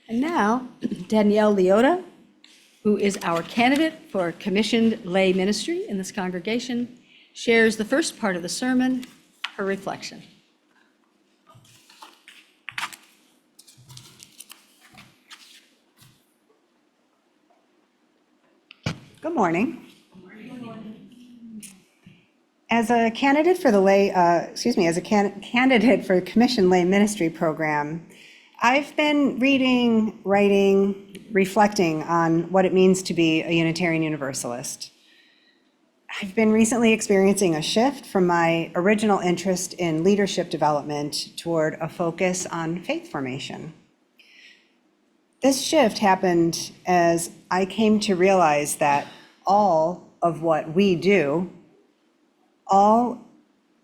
And now, Danielle Liotta, who is our candidate for commissioned lay ministry in this congregation, shares the first part of the sermon, her reflection. Good morning. As a candidate for the candidate for commissioned lay ministry program, I've been reading, writing, reflecting on what it means to be a Unitarian Universalist. I've been recently experiencing a shift from my original interest in leadership development toward a focus on faith formation. This shift happened as I came to realize that all of what we do, all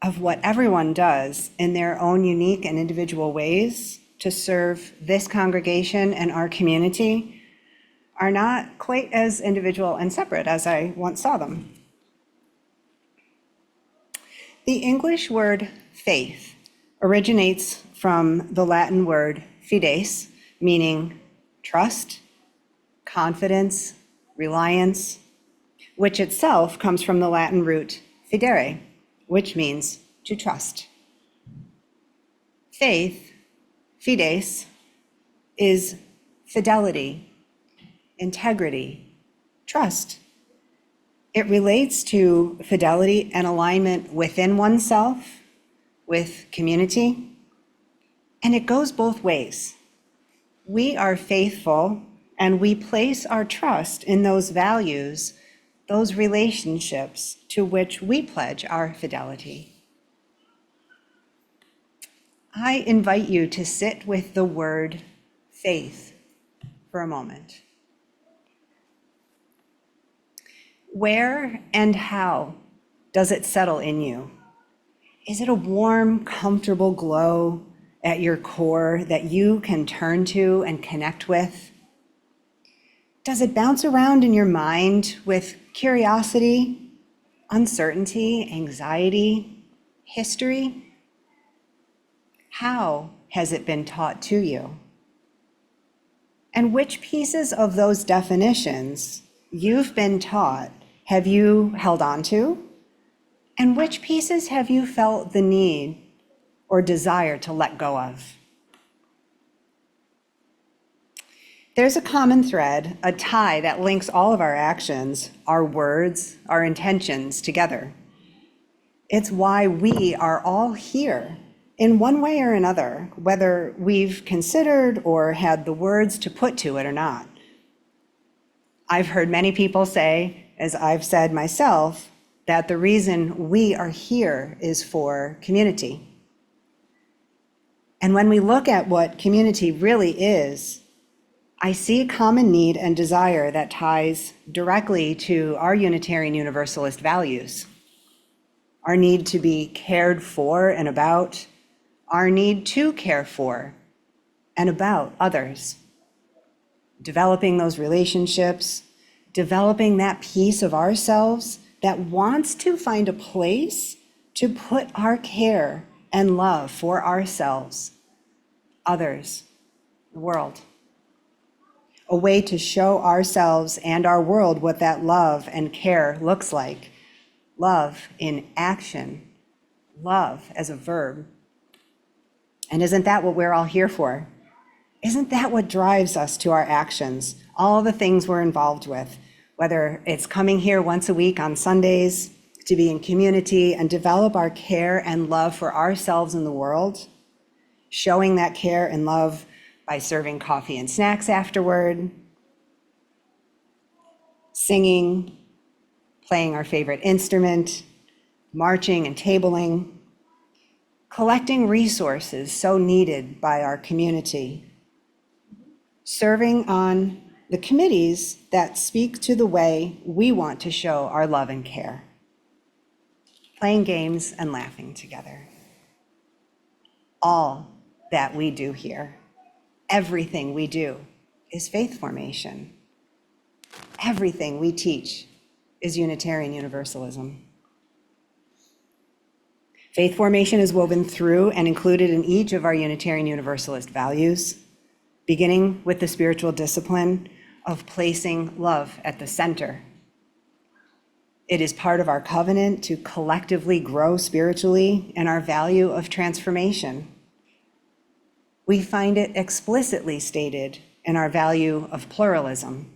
of what everyone does in their own unique and individual ways to serve this congregation and our community are not quite as individual and separate as I once saw them. The English word faith originates from the Latin word fides, meaning trust, confidence, reliance, which itself comes from the Latin root fidere, which means to trust. Faith, fides, is fidelity, integrity, trust. It relates to fidelity and alignment within oneself, with community, and it goes both ways. We are faithful and we place our trust in those values, those relationships to which we pledge our fidelity. I invite you to sit with the word faith for a moment. Where and how does it settle in you? Is it a warm, comfortable glow at your core that you can turn to and connect with? Does it bounce around in your mind with curiosity, uncertainty, anxiety, history? How has it been taught to you? And which pieces of those definitions you've been taught have you held on to? And which pieces have you felt the need or desire to let go of? There's a common thread, a tie that links all of our actions, our words, our intentions together. It's why we are all here in one way or another, whether we've considered or had the words to put to it or not. I've heard many people say, as I've said myself, that the reason we are here is for community. And when we look at what community really is, I see a common need and desire that ties directly to our Unitarian Universalist values. Our need to be cared for and about, our need to care for and about others. Developing those relationships, developing that piece of ourselves that wants to find a place to put our care and love for ourselves, others, the world. A way to show ourselves and our world what that love and care looks like. Love in action, love as a verb. And isn't that what we're all here for? Isn't that what drives us to our actions? All the things we're involved with, whether it's coming here once a week on Sundays to be in community and develop our care and love for ourselves and the world, showing that care and love by serving coffee and snacks afterward, singing, playing our favorite instrument, marching and tabling, collecting resources so needed by our community, serving on the committees that speak to the way we want to show our love and care, playing games and laughing together. All that we do here, everything we do, is faith formation. Everything we teach is Unitarian Universalism. Faith formation is woven through and included in each of our Unitarian Universalist values. beginning with the spiritual discipline of placing love at the center. It is part of our covenant to collectively grow spiritually and our value of transformation. We find it explicitly stated in our value of pluralism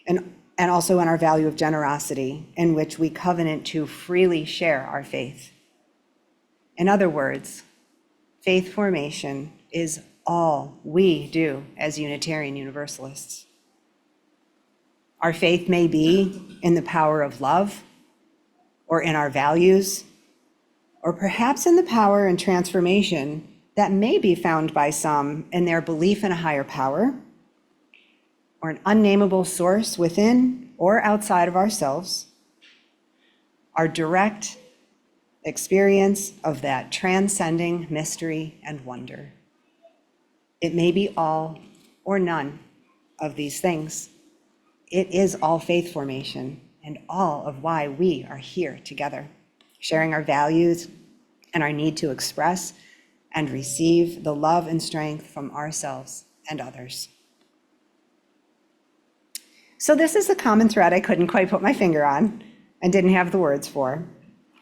and also in our value of generosity, in which we covenant to freely share our faith. In other words, faith formation is all we do as Unitarian Universalists. Our faith may be in the power of love, or in our values, or perhaps in the power and transformation that may be found by some in their belief in a higher power, or an unnameable source within or outside of ourselves, our direct experience of that transcending mystery and wonder. It may be all or none of these things. It is all faith formation and all of why we are here together, sharing our values and our need to express and receive the love and strength from ourselves and others. So this is the common thread I couldn't quite put my finger on and didn't have the words for.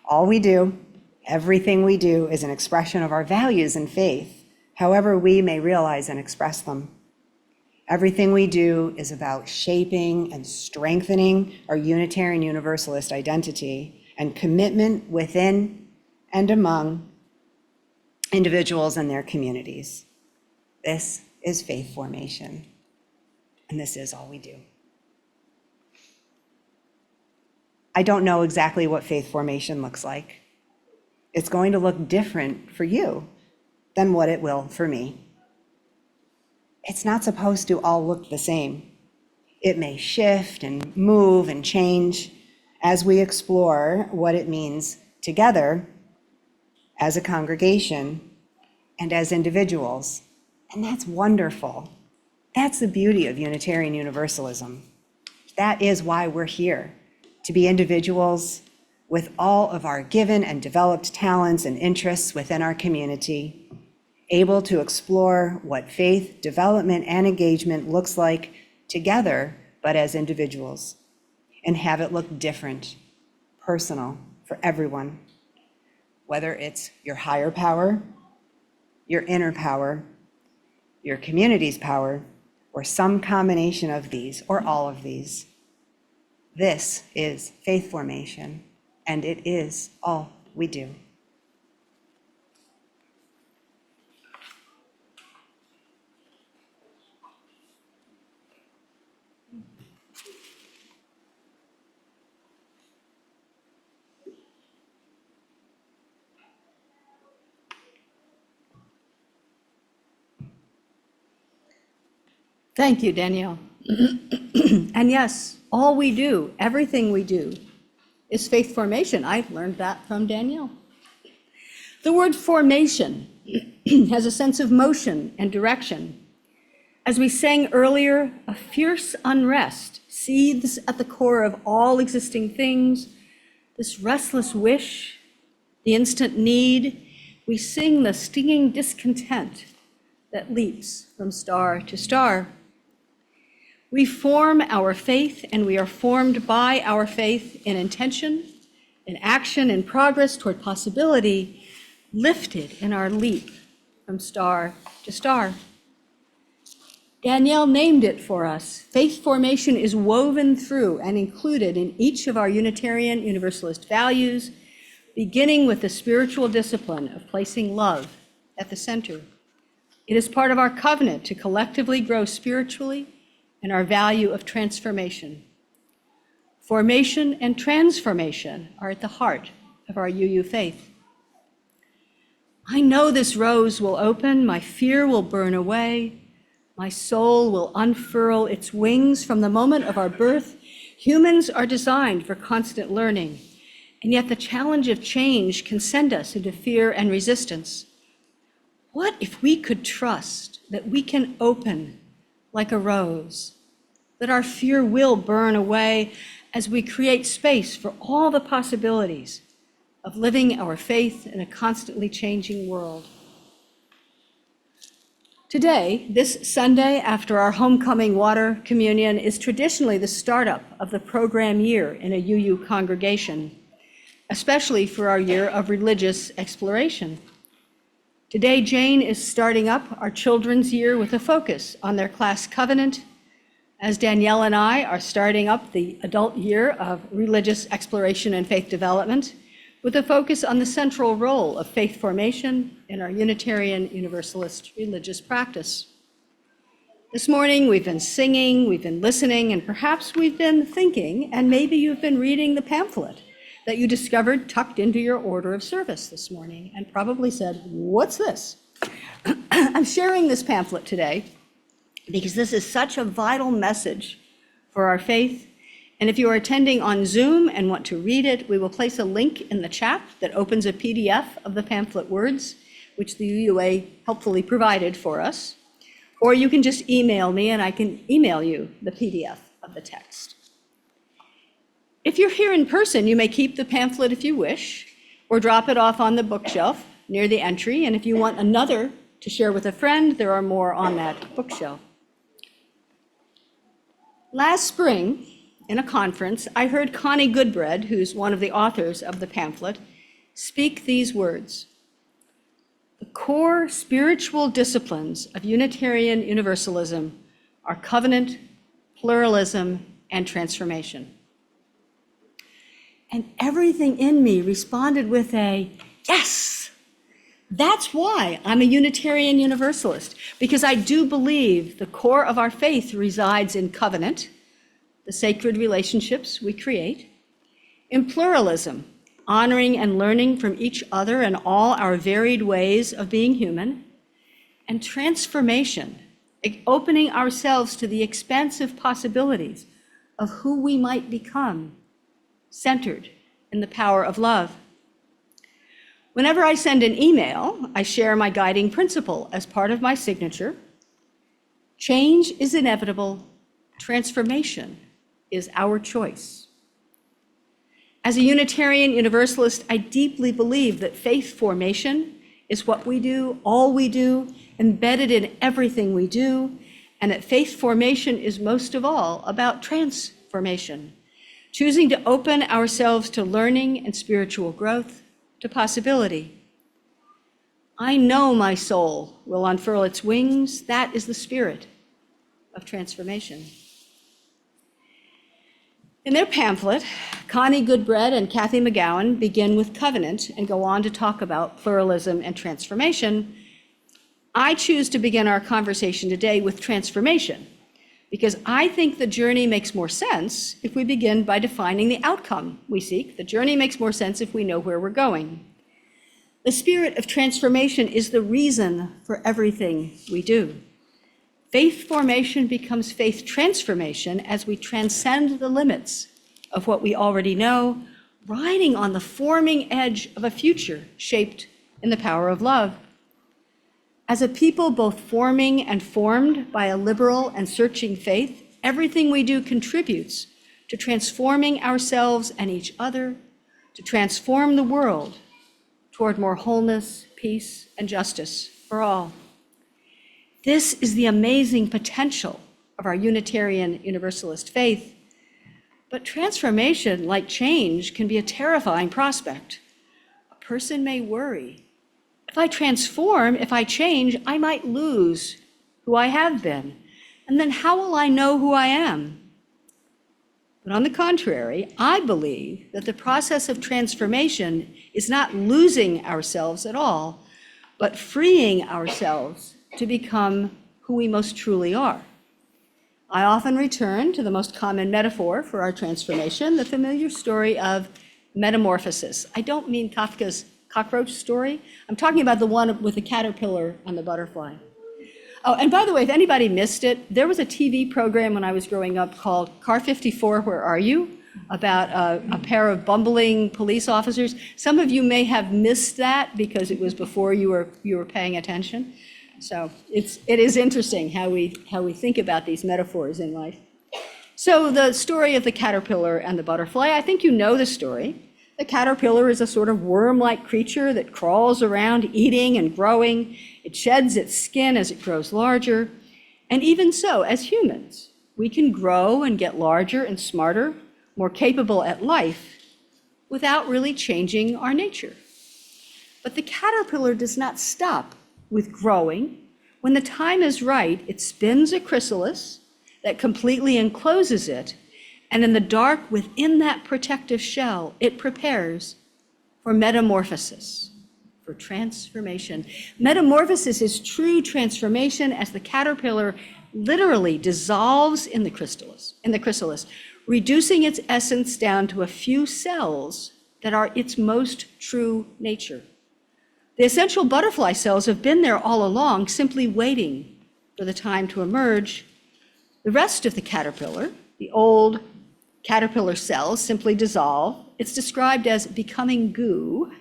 All we do, everything we do, is an expression of our values and faith, however we may realize and express them. Everything we do is about shaping and strengthening our Unitarian Universalist identity and commitment within and among individuals and their communities. This is faith formation, and this is all we do. I don't know exactly what faith formation looks like. It's going to look different for you than what it will for me. It's not supposed to all look the same. It may shift and move and change as we explore what it means together as a congregation and as individuals. And that's wonderful. That's the beauty of Unitarian Universalism. That is why we're here, to be individuals with all of our given and developed talents and interests within our community, able to explore what faith, development, and engagement looks like together, but as individuals, and have it look different, personal for everyone, whether it's your higher power, your inner power, your community's power, or some combination of these, or all of these. This is faith formation, and it is all we do. Thank you, Danielle. And yes, all we do, everything we do, is faith formation. I learned that from Danielle. The word formation has a sense of motion and direction. As we sang earlier, a fierce unrest seethes at the core of all existing things. This restless wish, the instant need, we sing the stinging discontent that leaps from star to star. We form our faith, and we are formed by our faith in intention, in action, in progress toward possibility, lifted in our leap from star to star. Danielle named it for us. Faith formation is woven through and included in each of our Unitarian Universalist values, beginning with the spiritual discipline of placing love at the center. It is part of our covenant to collectively grow spiritually and our value of transformation. Formation and transformation are at the heart of our UU faith. I know this rose will open, my fear will burn away, my soul will unfurl its wings. From the moment of our birth, humans are designed for constant learning, and yet the challenge of change can send us into fear and resistance. What if we could trust that we can open like a rose, that our fear will burn away as we create space for all the possibilities of living our faith in a constantly changing world? Today, this Sunday after our homecoming water communion, is traditionally the startup of the program year in a UU congregation, especially for our year of religious exploration. Today, Jane is starting up our children's year with a focus on their class covenant, as Danielle and I are starting up the adult year of religious exploration and faith development, with a focus on the central role of faith formation in our Unitarian Universalist religious practice. This morning, we've been singing, we've been listening, and perhaps we've been thinking, and maybe you've been reading the pamphlet that you discovered tucked into your order of service this morning, and probably said, "What's this?" I'm sharing this pamphlet today because this is such a vital message for our faith. And if you are attending on Zoom and want to read it, we will place a link in the chat that opens a PDF of the pamphlet words, which the UUA helpfully provided for us. Or you can just email me and I can email you the PDF of the text. If you're here in person, you may keep the pamphlet if you wish, or drop it off on the bookshelf near the entry. And if you want another to share with a friend, there are more on that bookshelf. Last spring, in a conference, I heard Connie Goodbread, who's one of the authors of the pamphlet, speak these words: "The core spiritual disciplines of Unitarian Universalism are covenant, pluralism, and transformation." And everything in me responded with a yes. That's why I'm a Unitarian Universalist, because I do believe the core of our faith resides in covenant, the sacred relationships we create, in pluralism, honoring and learning from each other and all our varied ways of being human, and transformation, opening ourselves to the expansive possibilities of who we might become, centered in the power of love. Whenever I send an email, I share my guiding principle as part of my signature: change is inevitable, transformation is our choice. As a Unitarian Universalist, I deeply believe that faith formation is what we do, all we do, embedded in everything we do, and that faith formation is most of all about transformation, choosing to open ourselves to learning and spiritual growth, to possibility. I know my soul will unfurl its wings. That is the spirit of transformation. In their pamphlet, Connie Goodbread and Kathy McGowan begin with covenant and go on to talk about pluralism and transformation. I choose to begin our conversation today with transformation, because I think the journey makes more sense if we begin by defining the outcome we seek. The journey makes more sense if we know where we're going. The spirit of transformation is the reason for everything we do. Faith formation becomes faith transformation as we transcend the limits of what we already know, riding on the forming edge of a future shaped in the power of love. As a people both forming and formed by a liberal and searching faith, everything we do contributes to transforming ourselves and each other, to transform the world toward more wholeness, peace, and justice for all. This is the amazing potential of our Unitarian Universalist faith. But transformation, like change, can be a terrifying prospect. A person may worry, if I transform, if I change, I might lose who I have been. And then how will I know who I am? But on the contrary, I believe that the process of transformation is not losing ourselves at all, but freeing ourselves to become who we most truly are. I often return to the most common metaphor for our transformation, the familiar story of metamorphosis. I don't mean Kafka's cockroach story. I'm talking about the one with the caterpillar and the butterfly. Oh, and by the way, if anybody missed it, there was a TV program when I was growing up called Car 54, Where Are You? About a pair of bumbling police officers. Some of you may have missed that because it was before you were paying attention. So it is interesting how we think about these metaphors in life. So the story of the caterpillar and the butterfly, I think you know the story. The caterpillar is a sort of worm-like creature that crawls around eating and growing. It sheds its skin as it grows larger. And even so, as humans, we can grow and get larger and smarter, more capable at life, without really changing our nature. But the caterpillar does not stop with growing. When the time is right, it spins a chrysalis that completely encloses it, and in the dark within that protective shell, it prepares for metamorphosis, for transformation. Metamorphosis is true transformation as the caterpillar literally dissolves in the chrysalis, reducing its essence down to a few cells that are its most true nature. The essential butterfly cells have been there all along, simply waiting for the time to emerge. The rest of the caterpillar, the old caterpillar cells, simply dissolve. It's described as becoming goo,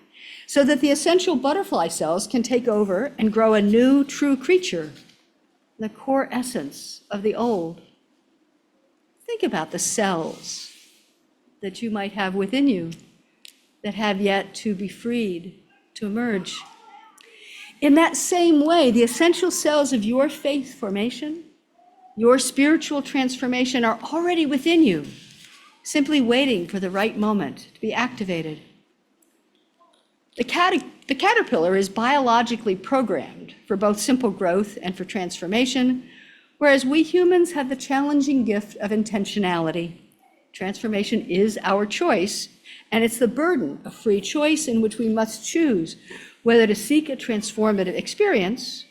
so that the essential butterfly cells can take over and grow a new true creature, the core essence of the old. Think about the cells that you might have within you that have yet to be freed to emerge. In that same way, the essential cells of your faith formation, your spiritual transformation are already within you, simply waiting for the right moment to be activated. The caterpillar is biologically programmed for both simple growth and for transformation, whereas we humans have the challenging gift of intentionality. Transformation is our choice, and it's the burden of free choice in which we must choose whether to seek a transformative experience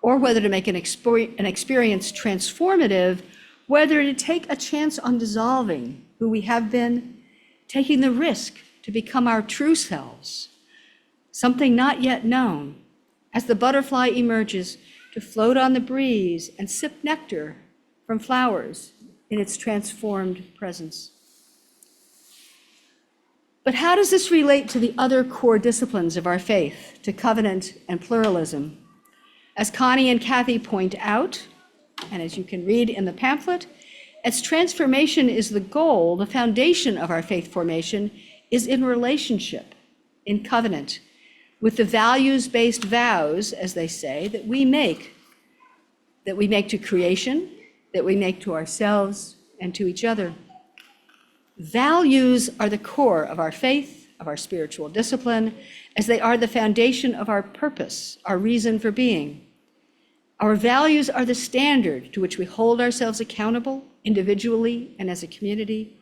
or whether to make an experience transformative, whether to take a chance on dissolving who we have been, taking the risk to become our true selves, something not yet known, as the butterfly emerges to float on the breeze and sip nectar from flowers in its transformed presence. But how does this relate to the other core disciplines of our faith, to covenant and pluralism? As Connie and Kathy point out, and as you can read in the pamphlet, as transformation is the goal, the foundation of our faith formation is in relationship, in covenant, with the values-based vows, as they say, that we make to creation, that we make to ourselves and to each other. Values are the core of our faith, of our spiritual discipline, as they are the foundation of our purpose, our reason for being. Our values are the standard to which we hold ourselves accountable, individually and as a community.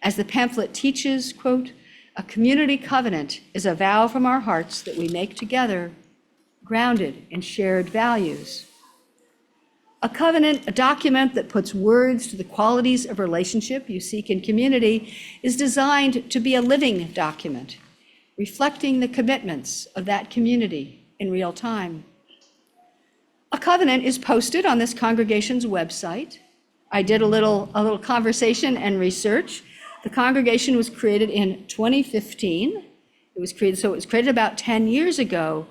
As the pamphlet teaches, quote, "A community covenant is a vow from our hearts that we make together, grounded in shared values." A covenant, a document that puts words to the qualities of relationship you seek in community, is designed to be a living document, reflecting the commitments of that community in real time. A covenant is posted on this congregation's website. I did a little conversation and research. The congregation was created in 2015. It was created about 10 years ago.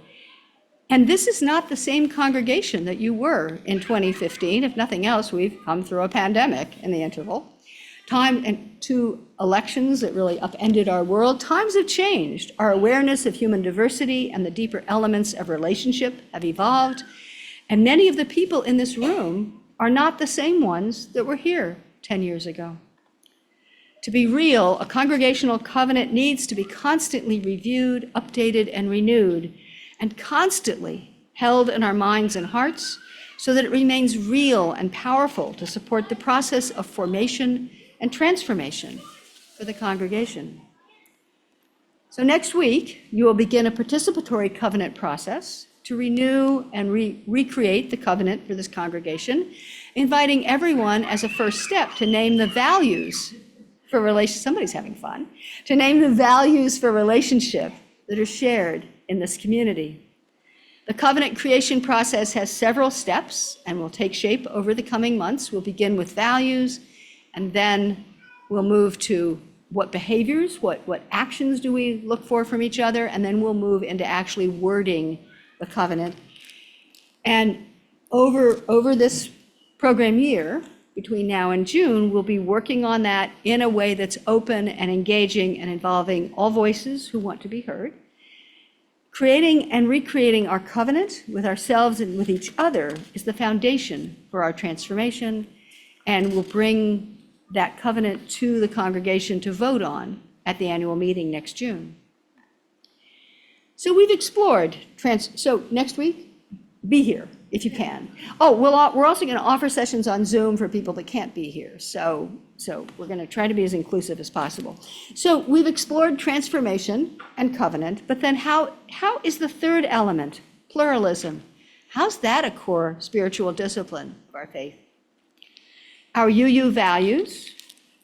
And this is not the same congregation that you were in 2015. If nothing else, we've come through a pandemic in the interval. Time and 2 elections that really upended our world. Times have changed. Our awareness of human diversity and the deeper elements of relationship have evolved. And many of the people in this room are not the same ones that were here 10 years ago. To be real, a congregational covenant needs to be constantly reviewed, updated, and renewed, and constantly held in our minds and hearts so that it remains real and powerful to support the process of formation and transformation for the congregation. So next week, you will begin a participatory covenant process to renew and recreate the covenant for this congregation, inviting everyone as a first step to name the values for relationship. Somebody's having fun. To name the values for relationship that are shared in this community. The covenant creation process has several steps and will take shape over the coming months. We'll begin with values, and then we'll move to what behaviors, what actions do we look for from each other, and then we'll move into actually wording the covenant. And over this program year, between now and June, we'll be working on that in a way that's open and engaging and involving all voices who want to be heard. Creating and recreating our covenant with ourselves and with each other is the foundation for our transformation, and we'll bring that covenant to the congregation to vote on at the annual meeting next June. So we've explored, so next week, be here if you can. Oh, we're also going to offer sessions on Zoom for people that can't be here. So we're going to try to be as inclusive as possible. So we've explored transformation and covenant, but then how is the third element, pluralism? How's that a core spiritual discipline of our faith? Our UU values,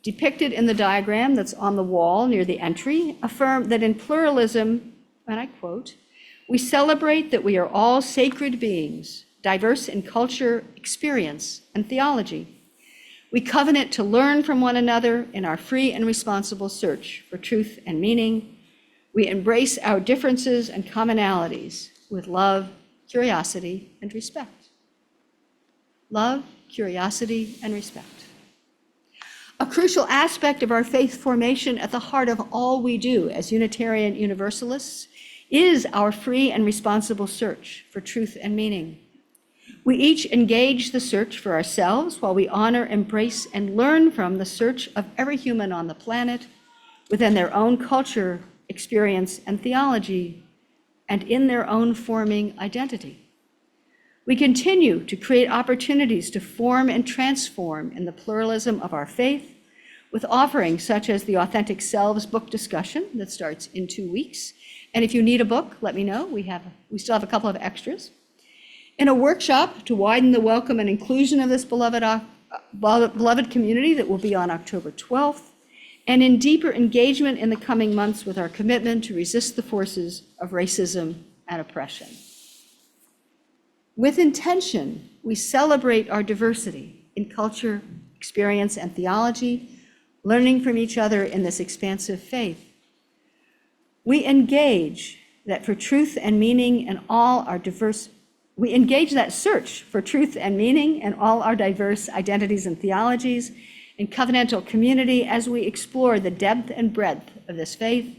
depicted in the diagram that's on the wall near the entry, affirm that in pluralism, and I quote, "We celebrate that we are all sacred beings, diverse in culture, experience, and theology. We covenant to learn from one another in our free and responsible search for truth and meaning. We embrace our differences and commonalities with love, curiosity, and respect." Love, curiosity, and respect. A crucial aspect of our faith formation at the heart of all we do as Unitarian Universalists is our free and responsible search for truth and meaning. We each engage the search for ourselves while we honor, embrace, and learn from the search of every human on the planet within their own culture, experience, and theology, and in their own forming identity. We continue to create opportunities to form and transform in the pluralism of our faith with offerings such as the Authentic Selves book discussion that starts in 2 weeks. And if you need a book, let me know. We still have a couple of extras. In a workshop to widen the welcome and inclusion of this beloved community that will be on October 12th, and in deeper engagement in the coming months with our commitment to resist the forces of racism and oppression. With intention, we celebrate our diversity in culture, experience, and theology, learning from each other in this expansive faith. We engage that for truth and meaning and all our diverse, we engage that search for truth and meaning and all our diverse identities and theologies in covenantal community as we explore the depth and breadth of this faith,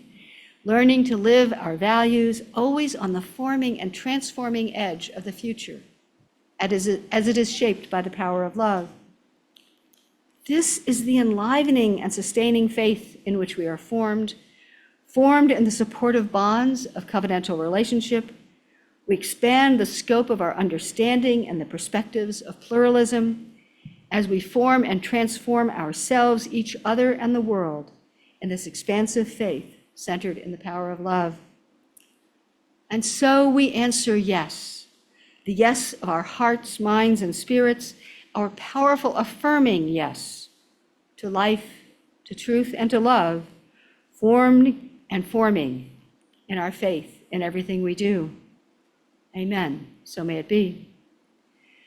learning to live our values always on the forming and transforming edge of the future, as it is shaped by the power of love. This is the enlivening and sustaining faith in which we are formed in the supportive bonds of covenantal relationship. We expand the scope of our understanding and the perspectives of pluralism as we form and transform ourselves, each other, and the world in this expansive faith centered in the power of love. And so we answer yes, the yes of our hearts, minds, and spirits, our powerful affirming yes to life, to truth, and to love, formed and forming in our faith in everything we do. Amen. So may it be.